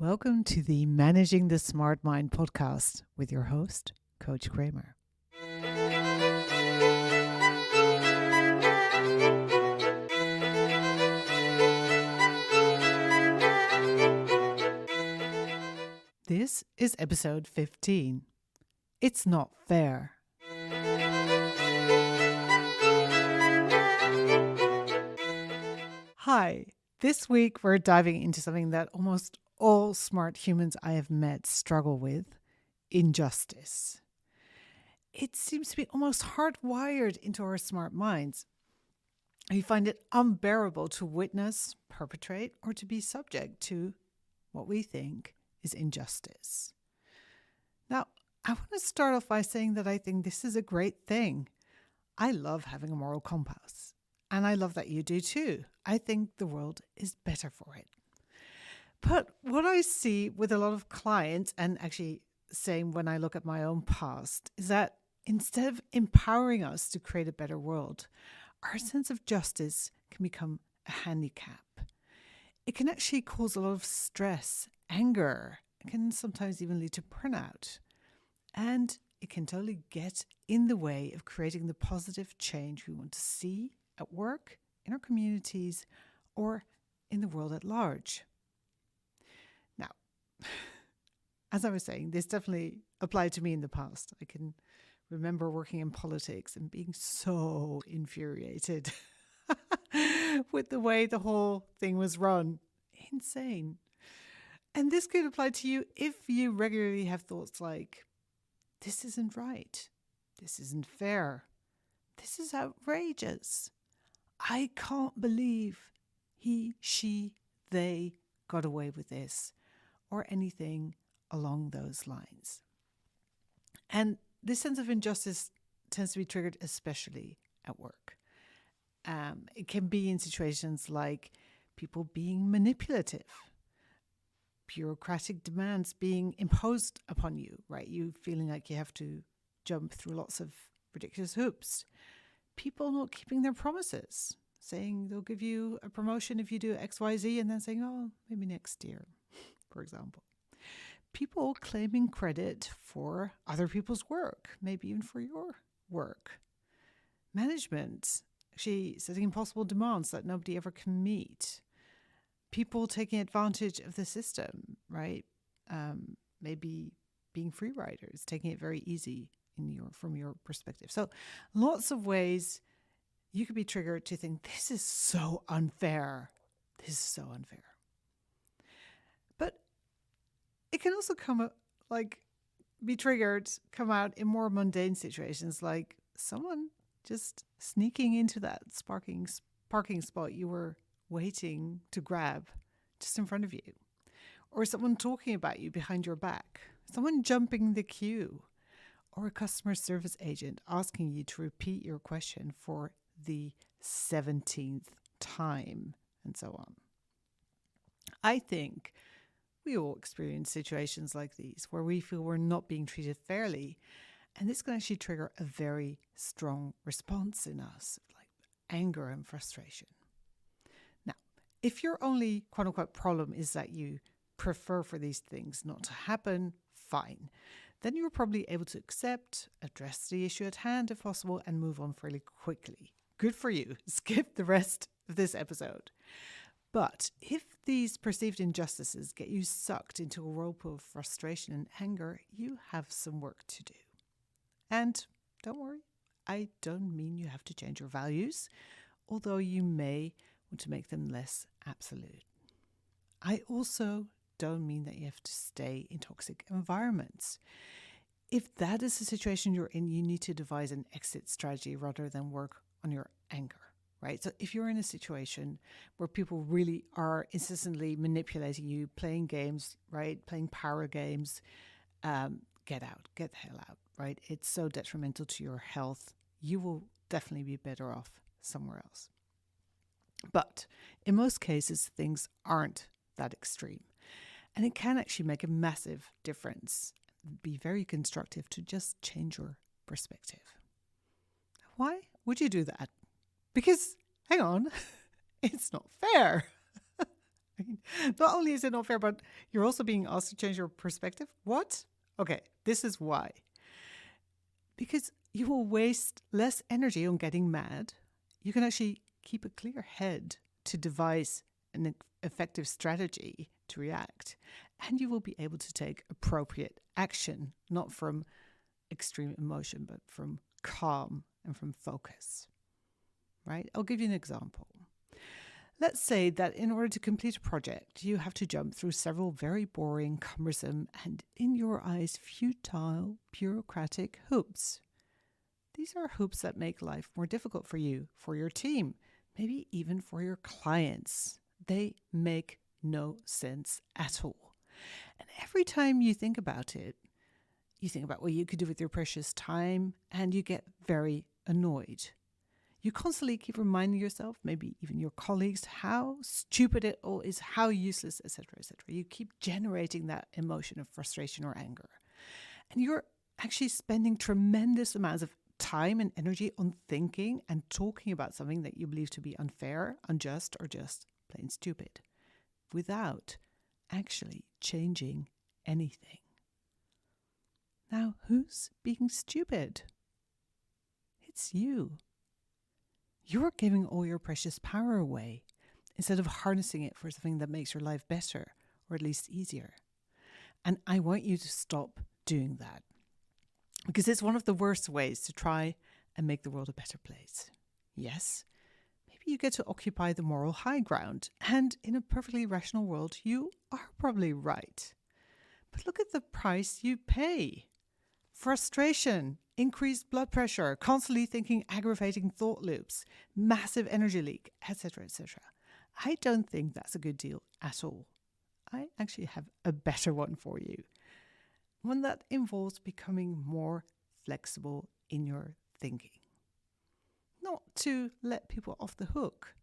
Welcome to the Managing the Smart Mind podcast with your host, Coach Kramer. This is episode 15. It's not fair. Hi, this week we're diving into something that almost all smart humans I have met struggle with: injustice. It seems to be almost hardwired into our smart minds. We find it unbearable to witness, perpetrate, or to be subject to what we think is injustice. Now, I want to start off by saying that I think this is a great thing. I love having a moral compass, and I love that you do too. I think the world is better for it. But what I see with a lot of clients, and actually same when I look at my own past, is that instead of empowering us to create a better world, our sense of justice can become a handicap. It can actually cause a lot of stress, anger. It can sometimes even lead to burnout. And it can totally get in the way of creating the positive change we want to see at work, in our communities, or in the world at large. Now, as I was saying, this definitely applied to me in the past. I can remember working in politics and being so infuriated with the way the whole thing was run. Insane. And this could apply to you if you regularly have thoughts like, this isn't right. This isn't fair. This is outrageous. I can't believe he, she, they got away with this, or anything along those lines. And this sense of injustice tends to be triggered especially at work. It can be in situations like people being manipulative, bureaucratic demands being imposed upon you, right? You feeling like you have to jump through lots of ridiculous hoops. People not keeping their promises, saying they'll give you a promotion if you do X, Y, Z, and then saying, oh, maybe next year, for example. People claiming credit for other people's work, maybe even for your work. Management actually setting impossible demands that nobody ever can meet. People taking advantage of the system, right? Maybe being free riders, taking it very easy from your perspective. So lots of ways you could be triggered to think, this is so unfair. This is so unfair. But it can also come out in more mundane situations, like someone just sneaking into that parking spot you were waiting to grab just in front of you, or someone talking about you behind your back, someone jumping the queue, or a customer service agent asking you to repeat your question for the 17th time, and so on. I think we all experience situations like these where we feel we're not being treated fairly, and this can actually trigger a very strong response in us, like anger and frustration. Now, if your only quote-unquote problem is that you prefer for these things not to happen, fine. Then you're probably able to accept, address the issue at hand if possible, and move on fairly quickly. Good for you. Skip the rest of this episode. But if these perceived injustices get you sucked into a whirlpool of frustration and anger, you have some work to do. And don't worry, I don't mean you have to change your values, although you may want to make them less absolute. I also don't mean that you have to stay in toxic environments. If that is the situation you're in, you need to devise an exit strategy rather than work on your anger. Right? So if you're in a situation where people really are insistently manipulating you, playing games, right? Playing power games, get out, get the hell out, right? It's so detrimental to your health. You will definitely be better off somewhere else. But in most cases, things aren't that extreme. And it can actually make a massive difference. Be very constructive to just change your perspective. Why would you do that? Because, hang on, it's not fair. I mean, not only is it not fair, but you're also being asked to change your perspective. What? Okay, this is why. Because you will waste less energy on getting mad. You can actually keep a clear head to devise an effective strategy to react. And you will be able to take appropriate action, not from extreme emotion, but from calm and from focus. Right? I'll give you an example. Let's say that in order to complete a project, you have to jump through several very boring, cumbersome, and in your eyes, futile, bureaucratic hoops. These are hoops that make life more difficult for you, for your team, maybe even for your clients. They make no sense at all. And every time you think about it, you think about what you could do with your precious time, and you get very annoyed. You constantly keep reminding yourself, maybe even your colleagues, how stupid it all is, how useless, etc., etc. You keep generating that emotion of frustration or anger. And you're actually spending tremendous amounts of time and energy on thinking and talking about something that you believe to be unfair, unjust, or just plain stupid, without actually changing anything. Now, who's being stupid? It's you. You're giving all your precious power away instead of harnessing it for something that makes your life better, or at least easier. And I want you to stop doing that, because it's one of the worst ways to try and make the world a better place. Yes, maybe you get to occupy the moral high ground, and in a perfectly rational world, you are probably right. But look at the price you pay. Frustration, increased blood pressure, constantly thinking aggravating thought loops, massive energy leak, etc., etc. I don't think that's a good deal at all. I actually have a better one for you. One that involves becoming more flexible in your thinking. Not to let people off the hook,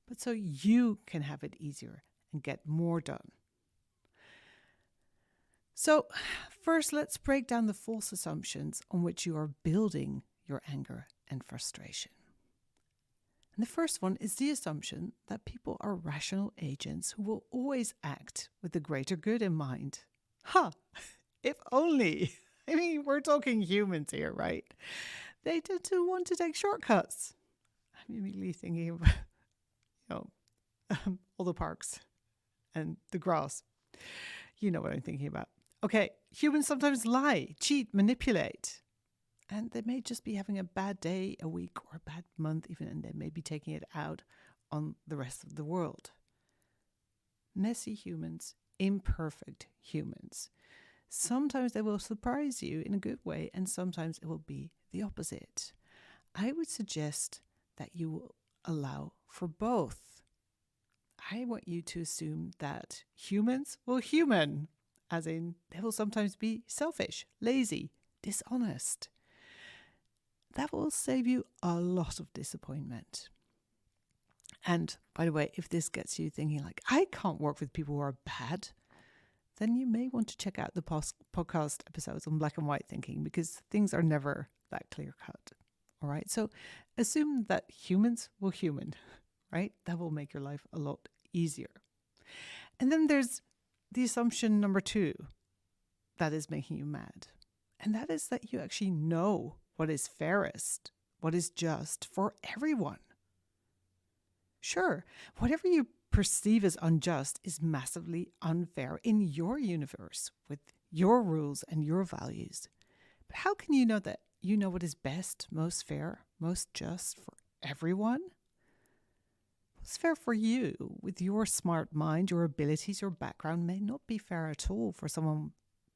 but so you can have it easier and get more done. So, first, let's break down the false assumptions on which you are building your anger and frustration. And the first one is the assumption that people are rational agents who will always act with the greater good in mind. Ha! If only. I mean, we're talking humans here, right? They tend to want to take shortcuts. I'm immediately thinking of, all the parks and the grass. You know what I'm thinking about. Okay, humans sometimes lie, cheat, manipulate. And they may just be having a bad day, a week, or a bad month even, and they may be taking it out on the rest of the world. Messy humans, imperfect humans. Sometimes they will surprise you in a good way, and sometimes it will be the opposite. I would suggest that you will allow for both. I want you to assume that humans will human, as in they will sometimes be selfish, lazy, dishonest. That will save you a lot of disappointment. And by the way, if this gets you thinking like, I can't work with people who are bad, then you may want to check out the podcast episodes on black and white thinking, because things are never that clear cut. All right. So assume that humans will human, right? That will make your life a lot easier. And then there's the assumption number 2 that is making you mad. And that is that you actually know what is fairest, what is just for everyone. Sure, whatever you perceive as unjust is massively unfair in your universe with your rules and your values. But how can you know that you know what is best, most fair, most just for everyone? What's fair for you with your smart mind, your abilities, your background may not be fair at all for someone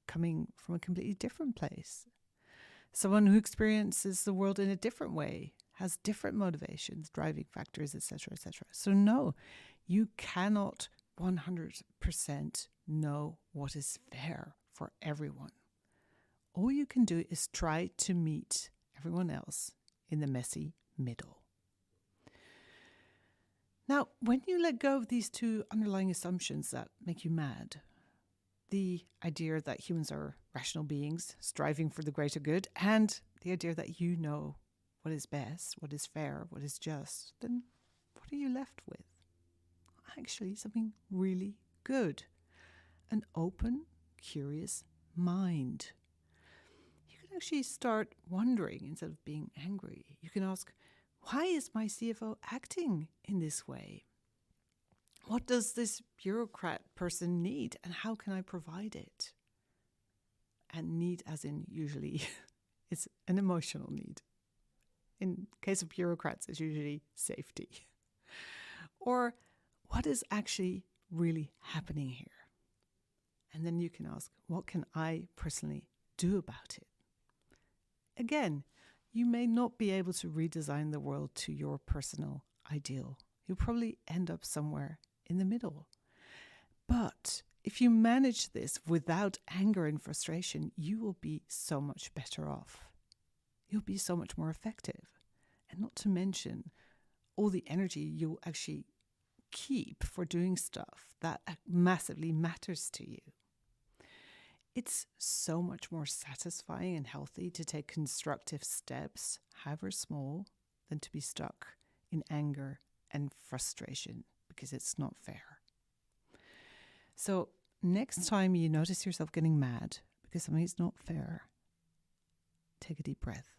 coming from a completely different place. Someone who experiences the world in a different way, has different motivations, driving factors, etc., etc. So no, you cannot 100% know what is fair for everyone. All you can do is try to meet everyone else in the messy middle. Now, when you let go of these 2 underlying assumptions that make you mad, the idea that humans are rational beings striving for the greater good, and the idea that you know what is best, what is fair, what is just, then what are you left with? actually something really good. An open, curious mind. You can actually start wondering instead of being angry. You can ask, why is my CFO acting in this way? What does this bureaucrat person need and how can I provide it? And need as in usually it's an emotional need. In case of bureaucrats, it's usually safety. Or what is actually really happening here? And then you can ask, what can I personally do about it? Again, you may not be able to redesign the world to your personal ideal. You'll probably end up somewhere in the middle. But if you manage this without anger and frustration, you will be so much better off. You'll be so much more effective. And not to mention all the energy you'll actually keep for doing stuff that massively matters to you. It's so much more satisfying and healthy to take constructive steps, however small, than to be stuck in anger and frustration because it's not fair. So next time you notice yourself getting mad because something's not fair, take a deep breath.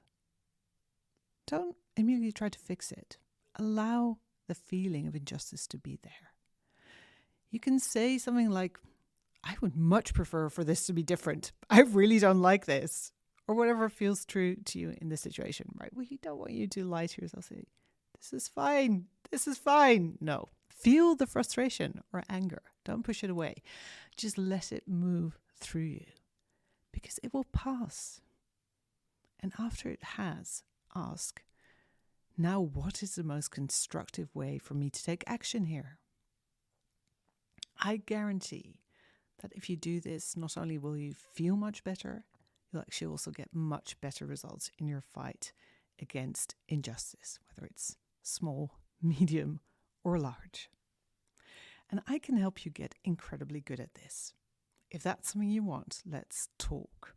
Don't immediately try to fix it. Allow the feeling of injustice to be there. You can say something like, I would much prefer for this to be different. I really don't like this. Or whatever feels true to you in this situation, right? We don't want you to lie to yourself. Say, this is fine. This is fine. No. Feel the frustration or anger. Don't push it away. Just let it move through you because it will pass. And after it has, ask, now what is the most constructive way for me to take action here? I guarantee that if you do this, not only will you feel much better, you'll actually also get much better results in your fight against injustice, whether it's small, medium, or large. And I can help you get incredibly good at this. If that's something you want, let's talk.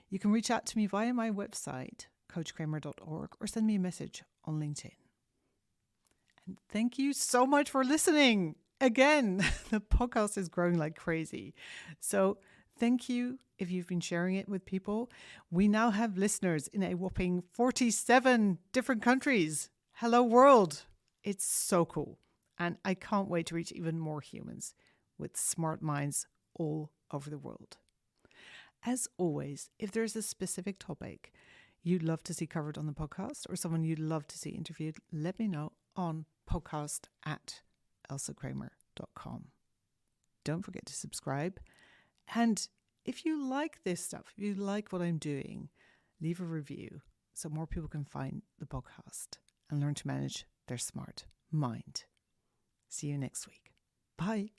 You can reach out to me via my website, coachkramer.org, or send me a message on LinkedIn. And thank you so much for listening. Again, the podcast is growing like crazy. So thank you if you've been sharing it with people. We now have listeners in a whopping 47 different countries. Hello, world. It's so cool. And I can't wait to reach even more humans with smart minds all over the world. As always, if there's a specific topic you'd love to see covered on the podcast or someone you'd love to see interviewed, let me know on podcast@elsakramer.com. Don't forget to subscribe. And if you like this stuff, if you like what I'm doing, leave a review so more people can find the podcast and learn to manage their smart mind. See you next week. Bye.